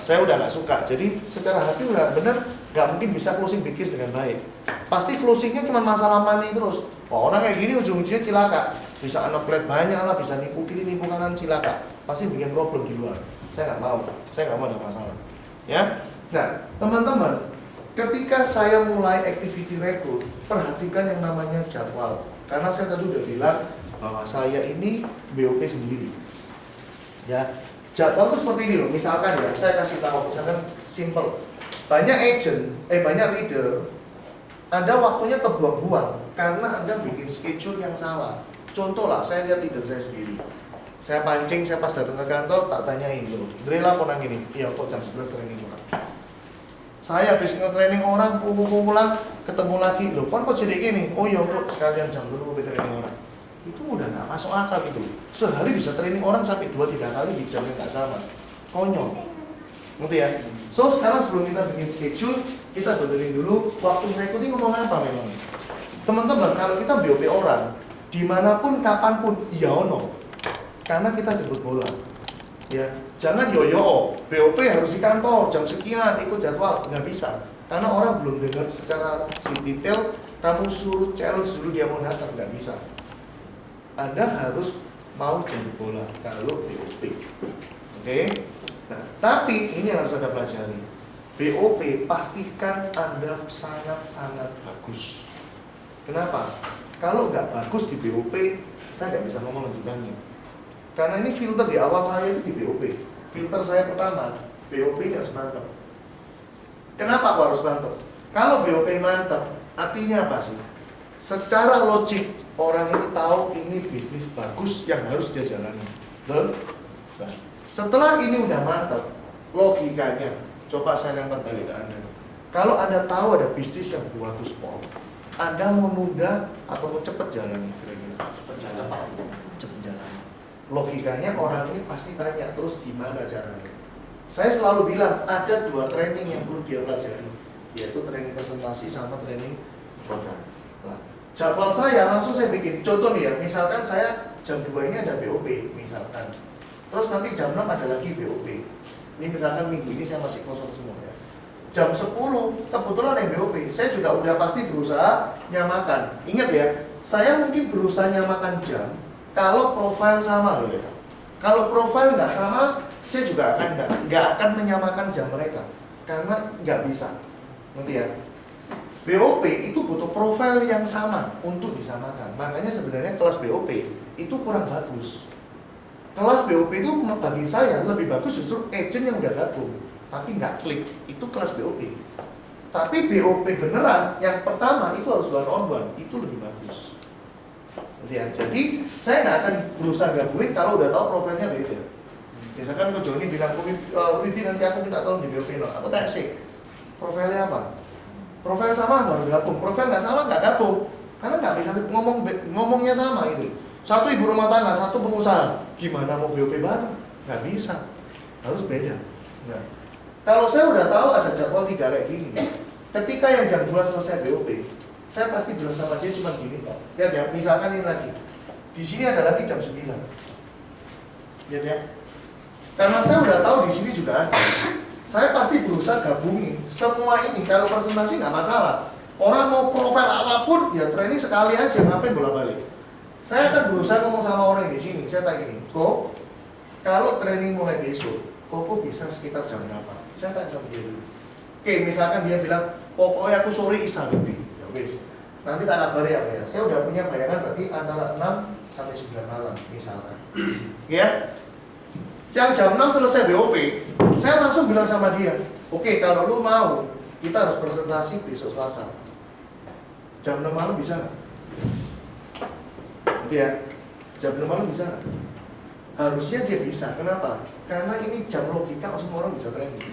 saya udah nggak suka. Jadi secara hati udah benar, nggak mungkin bisa closing bisnis dengan baik. Pasti closingnya cuma masalah money terus. Wah, orang kayak gini ujung-ujungnya cilaka. Bisa unaplet banyak lah, bisa nipu kiri nipu kanan, cilaka. Pasti bikin problem di luar. Saya nggak mau. Saya nggak mau ada masalah. Ya. Nah, teman-teman, ketika saya mulai activity rekrut, perhatikan yang namanya jadwal. Karena saya tadi udah bilang bahwa saya ini BOP sendiri. Ya. Jadwal itu seperti ini loh, misalkan ya, saya kasih tahu, misalkan simple. Banyak agent, banyak leader, Anda waktunya kebuang-buang karena Anda bikin schedule yang salah. Contoh lah, saya lihat leader saya sendiri. Saya pancing, saya pas datang ke kantor, tak tanyain loh, Drela ponang ini, iya kok jam 11 training orang. Saya habis nge-training orang, pulang, ketemu lagi, loh kok jadi gini? Oh iya kok sekalian jam dulu training orang. Itu udah nggak masuk akal gitu. Sehari bisa training orang sampai 2-3 kali di jam yang nggak sama. Konyol. Ngerti ya? So sekarang sebelum kita bikin schedule, kita benerin dulu waktu rekrutting ngomong apa memang. Teman-teman, kalau kita BOP orang, dimanapun, kapanpun, iya ono. Karena kita jemput bola. Ya, jangan yo-yo, BOP harus di kantor, jam sekian, ikut jadwal. Nggak bisa. Karena orang belum dengar secara detail, kamu suruh challenge dulu dia mau datang, nggak bisa. Anda harus mau jemput bola kalau BOP. Oke? Nah, tapi ini harus Anda pelajari. BOP pastikan Anda sangat-sangat bagus. Kenapa? Kalau nggak bagus di BOP, saya nggak bisa ngomong lanjutannya. Karena ini filter di awal saya itu di BOP. Filter saya pertama, BOP ini harus mantap. Kenapa aku harus mantap? Kalau BOP mantap, artinya apa sih? Secara logik, orang ini tahu ini bisnis bagus yang harus dia jalani. Betul? Nah, setelah ini udah mantap, logikanya, coba saya lempar balik ke Anda. Kalau Anda tahu ada bisnis yang bagus, Anda mau nunda atau mau cepat jalani? Kira-kira cepat jalani. Logikanya orang ini pasti tanya, terus gimana caranya? Saya selalu bilang, ada 2 training yang perlu dia pelajari, yaitu training presentasi sama training program. Nah, jadwal saya langsung saya bikin. Contoh nih ya, misalkan saya jam 2 ini ada BOP, misalkan. Terus nanti jam 6 ada lagi BOP. Ini misalkan minggu ini saya masih kosong semua ya. Jam 10 kebetulan ada BOP. Saya juga udah pasti berusaha nyamakan. Ingat ya, saya mungkin berusaha nyamakan jam kalau profil sama loh ya. Kalau profil nggak sama, saya juga nggak akan menyamakan jam mereka. Karena nggak bisa. Ngerti ya? BOP itu butuh profil yang sama untuk disamakan. Makanya sebenarnya kelas BOP itu kurang bagus. Kelas BOP itu bagi saya lebih bagus justru agent yang udah gabung, tapi nggak klik. Itu kelas BOP. Tapi BOP beneran, yang pertama itu harus one on one, itu lebih bagus. Ya, jadi saya nggak akan berusaha gabungin kalau udah tahu profilnya beda. Misalkan Ko Joni bilang, Widi nanti aku minta tolong di BOP, no. Aku tanya sih, profilnya apa? Profil sama baru gabung, profil nggak sama nggak gabung, karena nggak bisa ngomongnya sama gitu. Satu ibu rumah tangga, satu pengusaha, gimana mau BOP baru? Nggak bisa, harus beda. Nah, kalau saya udah tahu ada jadwal 3 kayak gini, ketika yang jam 2 selesai BOP, saya pasti bilang sama dia cuma gini kok. Lihat ya, misalkan ini lagi, di sini ada lagi jam 9. Lihat ya, karena saya udah tahu di sini juga ada. Saya pasti berusaha gabungin semua ini. Kalau presentasi nggak masalah. Orang mau profil apapun, ya training sekali aja, ngapain bolak-balik. Saya akan berusaha ngomong sama orang di sini. Saya tanya gini, kok kalau training mulai besok, kok bisa sekitar jam berapa? Saya tanya sama dia dulu. Oke, misalkan dia bilang, pokoknya aku sore isa lebih. Ya wes. Nanti tak kabari apa ya. Saya udah punya bayangan berarti antara 6 sampai 9 malam misalkan. Ya. Yang jam 6 selesai BOP, saya langsung bilang sama dia, oke, kalau lu mau, kita harus presentasi besok Selasa. Jam 6 malam bisa nggak? Oke ya, jam 6 malam bisa nggak? Harusnya dia bisa. Kenapa? Karena ini jam logika, semua orang bisa training.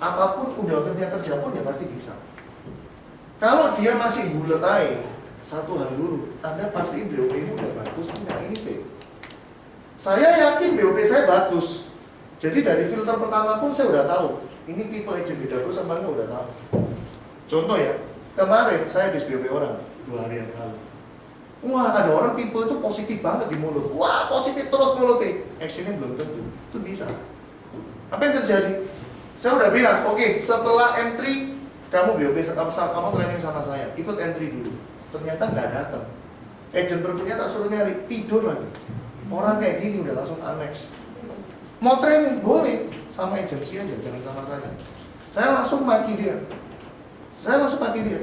Apapun udah kerja pun ya pasti bisa. Kalau dia masih bulet aja, satu hal dulu, Anda pastiin BOP ini udah bagus, enggak ini sih. Saya yakin BOP saya bagus. Jadi dari filter pertama pun saya udah tahu. Ini tipe agent beda perusahaan apa udah tahu. Contoh ya, kemarin saya habis BOP orang 2 hari yang lalu. Wah, ada orang tipe itu positif banget di mulut. Wah, positif terus mulutnya. Actionnya belum tentu. Itu bisa. Apa yang terjadi? Saya udah bilang, oke, setelah M3 kamu BOP kamu training sama saya. Ikut M3 dulu. Ternyata nggak datang. Agent berikutnya tak suruh nyari, tidur lagi. Orang kayak gini udah langsung annex. Mau training boleh sama agensi aja, jangan sama saya. Saya langsung maki dia.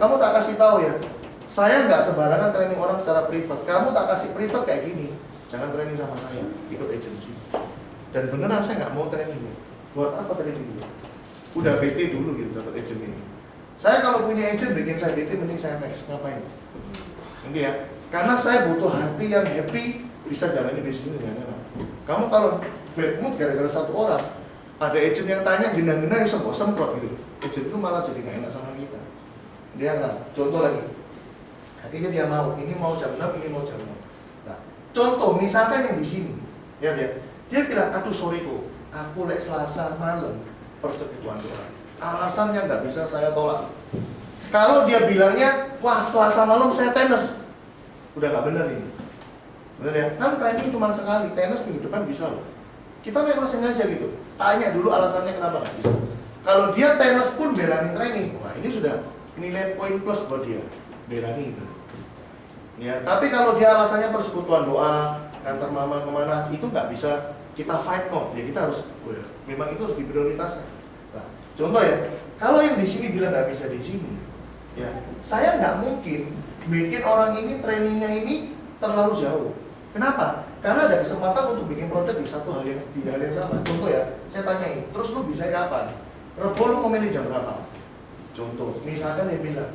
Kamu tak kasih tahu ya. Saya nggak sembarangan training orang secara privat. Kamu tak kasih privat kayak gini. Jangan training sama saya, ikut agensi. Dan beneran saya nggak mau training. Buat apa training dulu? Udah BT dulu gitu dapat agent ini. Saya kalau punya agent bikin saya BT, mending saya max. Ngapain? Nanti ya. Karena saya butuh hati yang happy, bisa jalani bisnis dengan enak. Kamu kalau bad mood gara-gara satu orang, ada agent yang tanya gina-gina yang semprot gitu. Agent itu malah jadi nggak enak sama kita. Dia nggak. Contoh lagi, akhirnya dia mau, ini mau jam 6, ini mau jam 6. Nah, contoh misalkan yang di sini, ya dia bilang, aduh sorry kok, aku Selasa malam persekutuan doa. Alasannya nggak bisa saya tolak. Kalau dia bilangnya, wah Selasa malam saya tenis, udah nggak bener ini. Bener ya? Kan training cuma sekali, tenis minggu depan bisa loh. Kita memang sengaja gitu, tanya dulu alasannya kenapa nggak bisa. Kalau dia tenis pun berani training, wah ini sudah nilai poin plus buat dia, berani gitu. Ya, tapi kalau dia alasannya persekutuan doa, ngantar mama kemana, itu nggak bisa kita fight kok. Ya kita harus, memang itu harus diprioritaskan. Nah, contoh ya, kalau yang di sini bilang nggak bisa di sini, ya saya nggak mungkin bikin orang ini trainingnya ini terlalu jauh. Kenapa? Karena ada kesempatan untuk bikin produk di di hari yang sama. Contoh ya, saya tanyain, terus lu bisa kapan? Rebo lu mau milih jam berapa? Contoh, misalkan dia bilang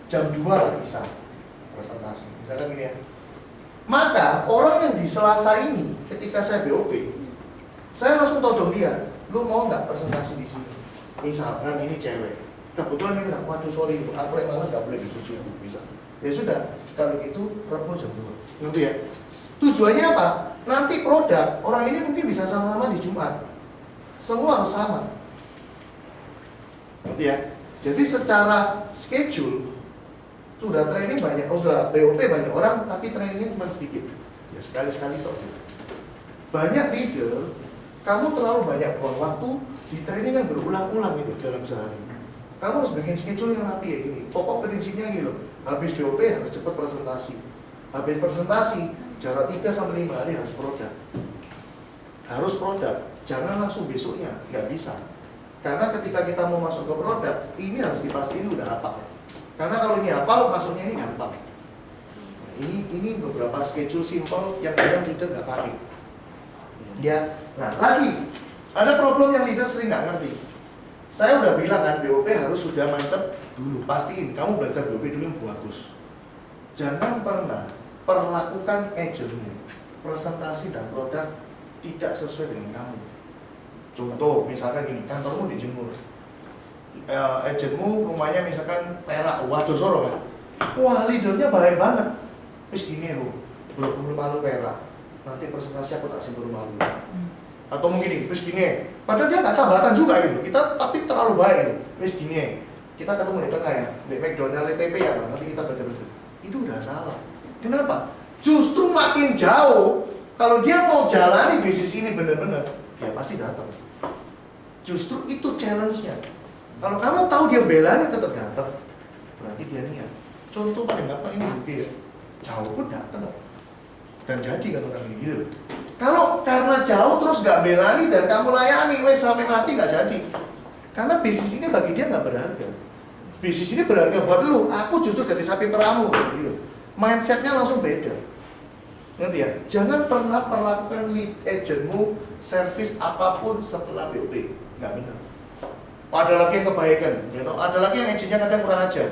jam 2 lah bisa presentasi. Misalkan gini ya. Maka orang yang di Selasa ini, ketika saya BOP, saya langsung todong dia, lu mau nggak presentasi di sini? Misalkan ini cewek, kebetulan dia bilang, waduh sorry, aku yang malah nggak boleh disetujui, bisa. Ya sudah, kalau gitu Rebo jam 2. Ngerti ya? Tujuannya apa? Nanti produk, orang ini mungkin bisa sama-sama di Jumat. Semua harus sama. Ngerti ya? Jadi secara schedule, sudah training banyak, sudah BOP banyak orang, tapi trainingnya cuma sedikit. Ya sekali-sekali toh. Banyak leader, kamu terlalu banyak buang waktu di training yang berulang-ulang itu dalam sehari. Kamu harus bikin schedule yang rapi ya gini. Pokok prinsipnya gini loh, habis BOP harus cepat presentasi. Habis presentasi, jarak 3 sampai 5 hari harus produk. Harus produk, jangan langsung besoknya, nggak bisa. Karena ketika kita mau masuk ke produk, ini harus dipastiin udah hafal. Karena kalau ini hafal, masuknya ini gampang. Nah, ini beberapa schedule simple yang kadang leader nggak pakai. Ya, nah lagi ada problem yang leader sering nggak ngerti. Saya udah bilang kan, BOP harus sudah mantep dulu. Pastiin kamu belajar BOP dulu yang bagus. Jangan pernah perlakukan agentmu, presentasi dan produk tidak sesuai dengan kamu. Contoh, misalkan gini, kantormu di Jemur. Agentmu rumahnya misalkan Perak, waduh Soro kan. Wah, leadernya baik banget. Terus gini loh, berburu malu Perak. Nanti presentasi aku tak simpul malu. Atau mungkin ini, terus gini, padahal dia nggak sahabatan juga gitu. Kita tapi terlalu baik gitu. Terus gini, kita ketemu di tengah ya, di McDonald TP ya bang, nanti kita baca bersih. Itu udah salah. Kenapa? Justru makin jauh, kalau dia mau jalani bisnis ini bener-bener, ya pasti datang. Justru itu challenge-nya. Kalau kamu tahu dia belanya tetap datang, berarti dia niat. Contoh paling gampang ini bukti ya, jauh pun datang. Dan jadi kan orang ini gitu. Kalau karena jauh terus gak belani dan kamu layani, wes sampai mati gak jadi. Karena bisnis ini bagi dia gak berharga. Bisnis ini berharga buat lu. Aku justru jadi sapi peramu gitu. Mindsetnya langsung beda. Ngerti ya? Jangan pernah perlakukan lead agentmu servis apapun setelah BOP. Gak benar. Ada lagi yang kebaikan, gitu. Ada lagi yang agentnya kadang kurang ajar.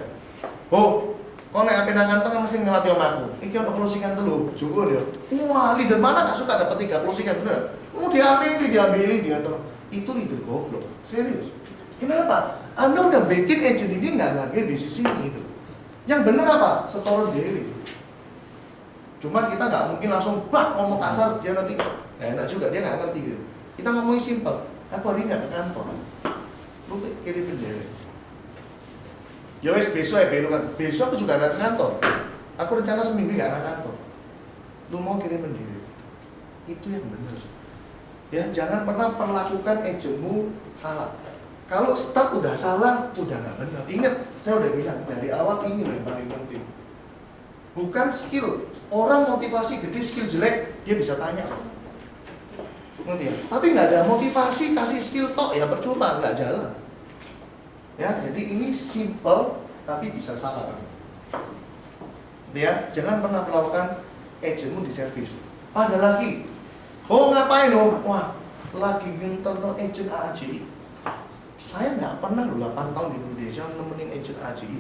Oh, kau naik api nangan tengah mesti ngelati om aku. Iki untuk closingan dulu, cukup ya. Wah, leader mana gak suka dapat 3 closingan bener? Diambilin dia terus. Itu leader goblok, serius. Kenapa? Anda udah bikin agent ini nggak lagi bisnis ini gitu. Yang bener apa? Setoran diri. Cuman kita nggak mungkin langsung bak ngomong kasar dia nanti nggak enak juga, dia nggak ngerti gitu. Kita ngomongin simpel. Aku hari ini nggak ke kantor. Lu kirimin diri. Ya wes besok ya kan. Besok aku juga ada ke kantor. Aku rencana seminggu nggak ada kantor. Lu mau kirimin diri. Itu yang benar. Ya jangan pernah perlakukan agentmu salah. Kalau start udah salah, udah nggak benar. Ingat, saya udah bilang dari awal ini yang paling penting. Bukan skill. Orang motivasi gede, skill jelek, dia bisa tanya. Ngerti ya? Tapi nggak ada motivasi, kasih skill tok ya percuma, nggak jalan. Ya, jadi ini simple tapi bisa salah. Ya, jangan pernah melakukan agentmu di servis. Ada lagi. Oh ngapain dong? Wah, lagi nginterno agent AAJI. Saya nggak pernah 8 tahun di Indonesia nemenin agent AAJI.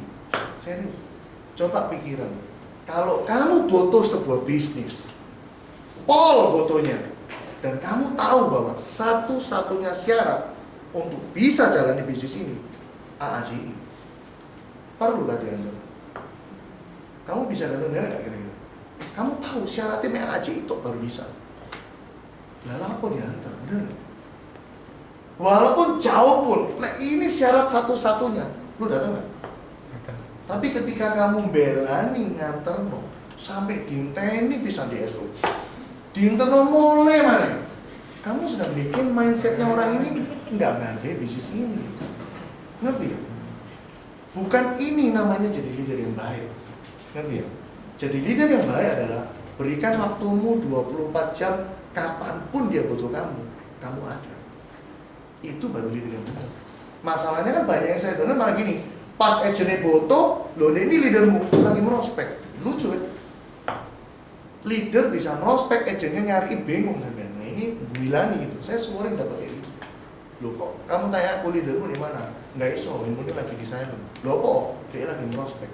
Serius. Coba pikiran. Kalau kamu butuh sebuah bisnis, pol fotonya, dan kamu tahu bahwa satu-satunya syarat untuk bisa jalani bisnis ini AAJI, perlu tadi Anda. Kamu bisa datang dari nggak kira-kira? Kamu tahu syaratnya AAJI itu baru bisa. Lalu apa diantar? Benar nggak? Walaupun jauh pun, nah ini syarat satu-satunya, lu datang nggak? Tapi ketika kamu belani nganterno sampai dinteni bisa di SO, dinterno mulai mana? Kamu sudah bikin mindsetnya orang ini nggak bahagia bisnis ini, ngerti ya? Bukan ini namanya jadi leader yang baik, ngerti ya? Jadi leader yang baik adalah berikan waktumu 24 jam kapanpun dia butuh kamu ada. Itu baru leader yang benar. Masalahnya kan banyak yang saya dengar malah gini, pas agentnya foto, loh ini leadermu lagi merospek, lucu kan? Leader bisa merospek, agentnya nyari bingung sampai. Nah ini gila nih gitu. Saya sering dapat ini. Loh kok kamu tanya aku leadermu di mana? Nggak iso, ini lagi di silent. Loh kok dia lagi merospek?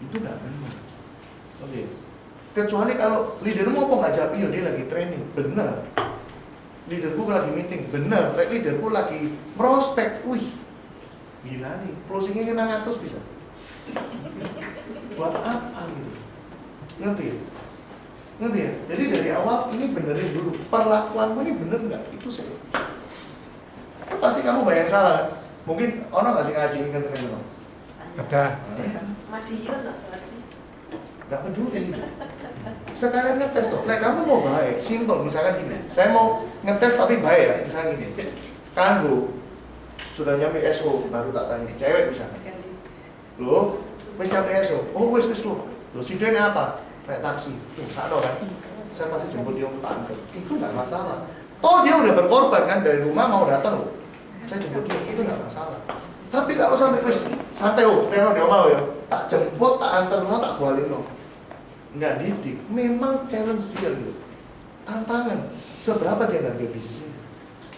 Itu nggak benar. Oke. Kecuali kalau leadermu apa nggak jawab, iya dia lagi training, benar. Leaderku lagi meeting, bener. Leaderku lagi prospek, wih, gila nih, closing ini 500 bisa. Buat apa gitu? Ngerti ya? Ngerti ya? Jadi dari awal ini benerin dulu, perlakuanmu ini bener nggak? Itu saya. Kan pasti kamu banyak salah. Mungkin orang nggak sih ngasih teman-teman? Ada. Madiun lah soalnya. Nggak peduli gitu. Sekarang ngetes tuh, nah kamu mau baik, simple, misalkan gini, saya mau ngetes tapi baik ya, misalnya gini, kanggo, sudah nyampe SO, baru tak tanya, cewek misalkan, loh, wis nyampe SO, oh wis loh, sidenya apa? Naik taksi, sado kan, saya pasti jemput dia untuk tante, itu nggak masalah, toh dia udah berkorban kan, dari rumah mau datang loh, saya jemput dia, itu nggak masalah, tapi kalau sampai wis, santai oh, dia mau ya, tak jemput, tak antar, tak balik no. Nggak didik, memang challenge dia gitu. Tantangan, seberapa dia harga bisnis ini.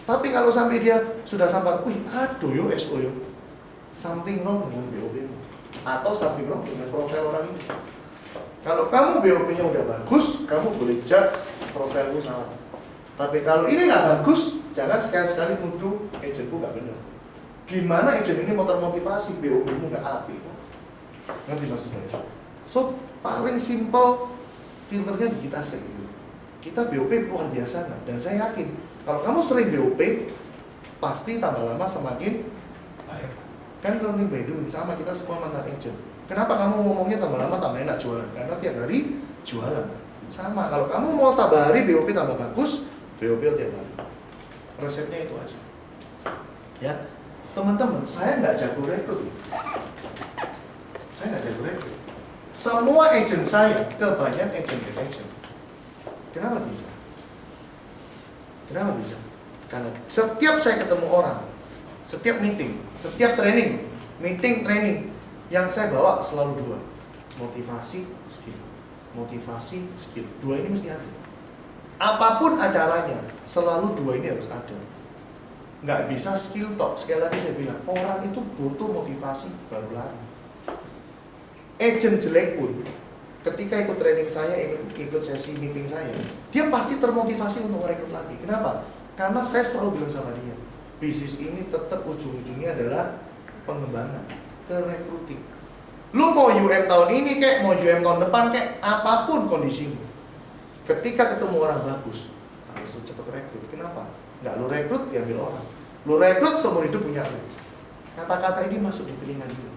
Tapi kalau sampai dia sudah sampai, wih aduh yo SO yo, something wrong dengan BOP atau something wrong dengan profil orang ini. Kalau kamu BOP-nya udah bagus, kamu boleh judge profilmu salah. Tapi kalau ini nggak bagus, jangan sekali-sekali nuduh agentku nggak benar. Gimana agent ini mau termotivasi, BOP-mu nggak api? Ngerti maksudnya? So, paling simple filternya di kita sih. Kita BOP luar biasa kan? Dan saya yakin kalau kamu sering BOP pasti tambah lama semakin baik. Kan learning by doing, sama kita semua mantan agent. Kenapa kamu ngomongnya tambah lama tambah enak jualan? Karena tiap hari jualan. Sama, kalau kamu mau tambah hari BOP tambah bagus, BOP tiap hari. Resepnya itu aja. Ya, teman-teman, saya nggak jago rekrut. Saya nggak jago rekrut. Semua agent saya kebanyakan agent. Kenapa bisa? Kenapa bisa? Karena setiap saya ketemu orang, setiap meeting, setiap training, training, yang saya bawa selalu dua, motivasi, skill. Motivasi, skill. Dua ini mesti ada. Apapun acaranya, selalu dua ini harus ada. Nggak bisa skill tok. Sekali lagi saya bilang, orang itu butuh motivasi baru lari. Agent jelek pun, ketika ikut training saya, ikut sesi meeting saya, dia pasti termotivasi untuk merekrut lagi. Kenapa? Karena saya selalu bilang sama dia, bisnis ini tetap ujung-ujungnya adalah pengembangan, ke recruiting. Lu mau UM tahun ini kek, mau UM tahun depan kek, apapun kondisimu, ketika ketemu orang bagus, harus lu cepet rekrut. Kenapa? Nggak lu rekrut, diambil orang. Lu rekrut, seumur hidup punya lu. Kata-kata ini masuk di telinga dia.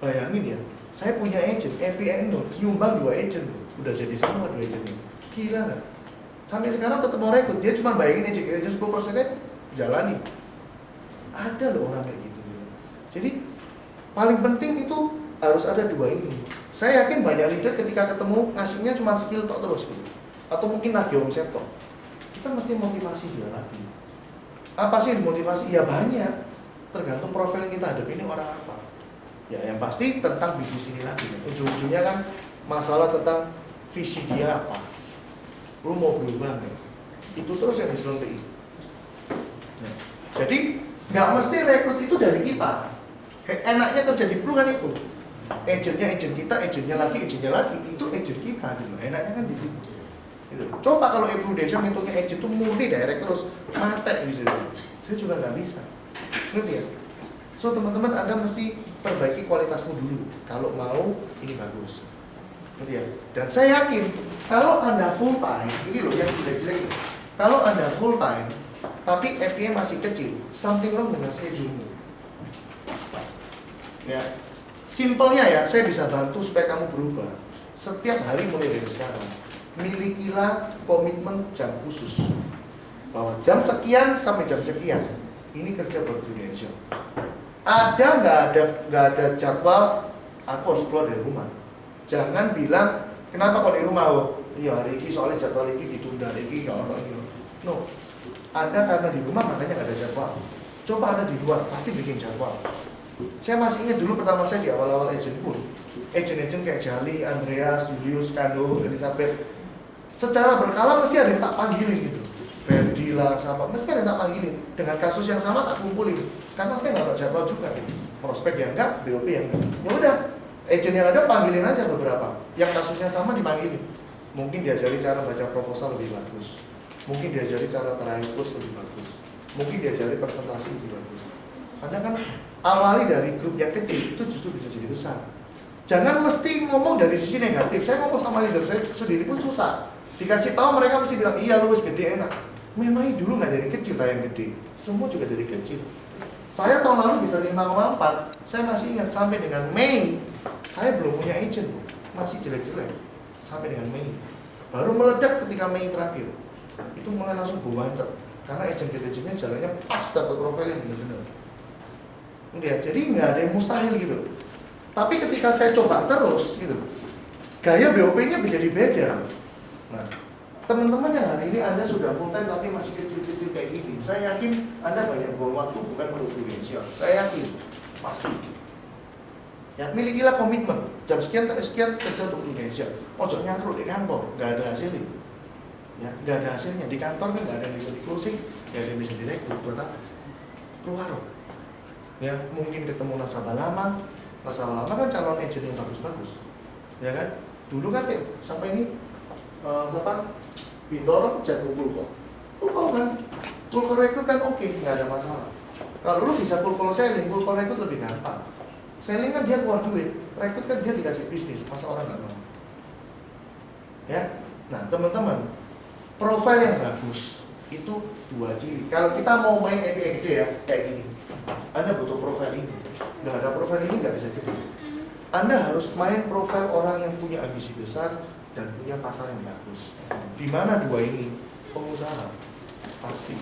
Bayangin ya, saya punya agent, EPN nyumbang 2 agent, udah jadi sama 2 agent ini. Gila nggak? Sampai sekarang tetap mau rekrut, dia cuma bayangin agent 10%-nya jalani. Ada loh orang kayak gitu. Jadi paling penting itu harus ada 2 ini. Saya yakin banyak leader ketika ketemu ngasihnya cuma skill tok terus gitu. Atau mungkin lagi omset tok. Kita mesti motivasi dia lagi. Apa sih dimotivasi? Ya banyak. Tergantung profil yang kita hadapi ini orang apa. Ya yang pasti tentang bisnis ini lagi. Ujung-ujungnya kan masalah tentang visi dia apa. Lu mau berubah nih. Itu terus yang diselengkapi. Nah, jadi nggak mesti rekrut itu dari kita. Enaknya kerja di Pro kan itu. Agentnya agent kita, agentnya lagi, itu agent kita gitu. Enaknya kan di situ. Gitu. Coba kalau Prudential ngitungnya agent itu murni direct terus mate bisa. Saya juga nggak bisa. Ngerti ya? So teman-teman Anda mesti perbaiki kualitasmu dulu kalau mau ini bagus. Ngerti ya? Dan saya yakin kalau Anda full time, ini loh yang jelek-jelek ini. Kalau Anda full time tapi FP masih kecil, something wrong dengan schedule-mu. Ya, simpelnya ya, saya bisa bantu supaya kamu berubah. Setiap hari mulai dari sekarang, milikilah komitmen jam khusus. Bahwa jam sekian sampai jam sekian, ini kerja buat Prudential. Nggak ada jadwal, aku harus keluar dari rumah. Jangan bilang, kenapa kok di rumah? Oh, iya hari ini soalnya jadwal ini ditunda, ini nggak ada ini. No, Anda karena di rumah makanya nggak ada jadwal. Coba Anda di luar, pasti bikin jadwal. Saya masih ingat dulu pertama saya di awal-awal agent pun, agent-agent kayak Jali, Andreas, Julius, Kando, Elizabeth, secara berkala mesti ada yang tak panggilin gitu. Ferdi lah, siapa, mesti ada yang tak panggilin. Dengan kasus yang sama tak kumpulin, karena saya nggak ada jadwal juga gitu. Prospek yang enggak, BOP yang enggak. Ya udah, agent yang ada panggilin aja beberapa. Yang kasusnya sama dipanggilin. Mungkin diajari cara baca proposal lebih bagus. Mungkin diajari cara terakhir lebih bagus. Mungkin diajari presentasi lebih bagus. Karena kan awali dari grup yang kecil itu justru bisa jadi besar. Jangan mesti ngomong dari sisi negatif. Saya ngomong sama leader saya sendiri pun susah. Dikasih tahu mereka mesti bilang iya lu wis gede enak. Memang dulu nggak dari kecil yang gede. Semua juga dari kecil. Saya tahun lalu bisa 5,4. Saya masih ingat sampai dengan Mei. Saya belum punya agent, masih jelek-jelek. Sampai dengan Mei. Baru meledak ketika Mei terakhir. Itu mulai langsung buantet. Karena agent-agentnya jalannya pas dapat profil yang benar-benar. Ya, jadi nggak ada yang mustahil gitu. Tapi ketika saya coba terus gitu, gaya BOP-nya menjadi beda. Nah, teman-teman yang hari ini Anda sudah full time tapi masih kecil-kecil kayak gini, saya yakin Anda banyak buang waktu bukan untuk Prudential. Saya yakin, pasti. Ya, milikilah komitmen. Jam sekian sampai sekian kerja untuk Prudential. Ojo nyangkruk di kantor, nggak ada hasilnya. ya nggak ada hasilnya. Di kantor kan nggak ada yang bisa di closing, nggak ada yang bisa direkrut, buat apa? Keluar, ya mungkin ketemu nasabah lama kan calon agent yang bagus-bagus, ya kan? Dulu kan kayak sampai ini siapa? Bintoro jago cold call kan, cold call rekrut kan oke, nggak ada masalah. Kalau lu bisa cold call selling, cold call rekrut lebih gampang. Selling kan dia keluar duit, rekrut kan dia dikasih bisnis, masa orang nggak mau? Ya, nah teman-teman, profil yang bagus itu 2 ciri. Kalau kita mau main EPD ya, kayak gini, Anda butuh profil ini. Nggak ada profil ini nggak bisa gede. Anda harus main profil orang yang punya ambisi besar dan punya pasar yang bagus. Di mana 2 ini? Pengusaha pasti.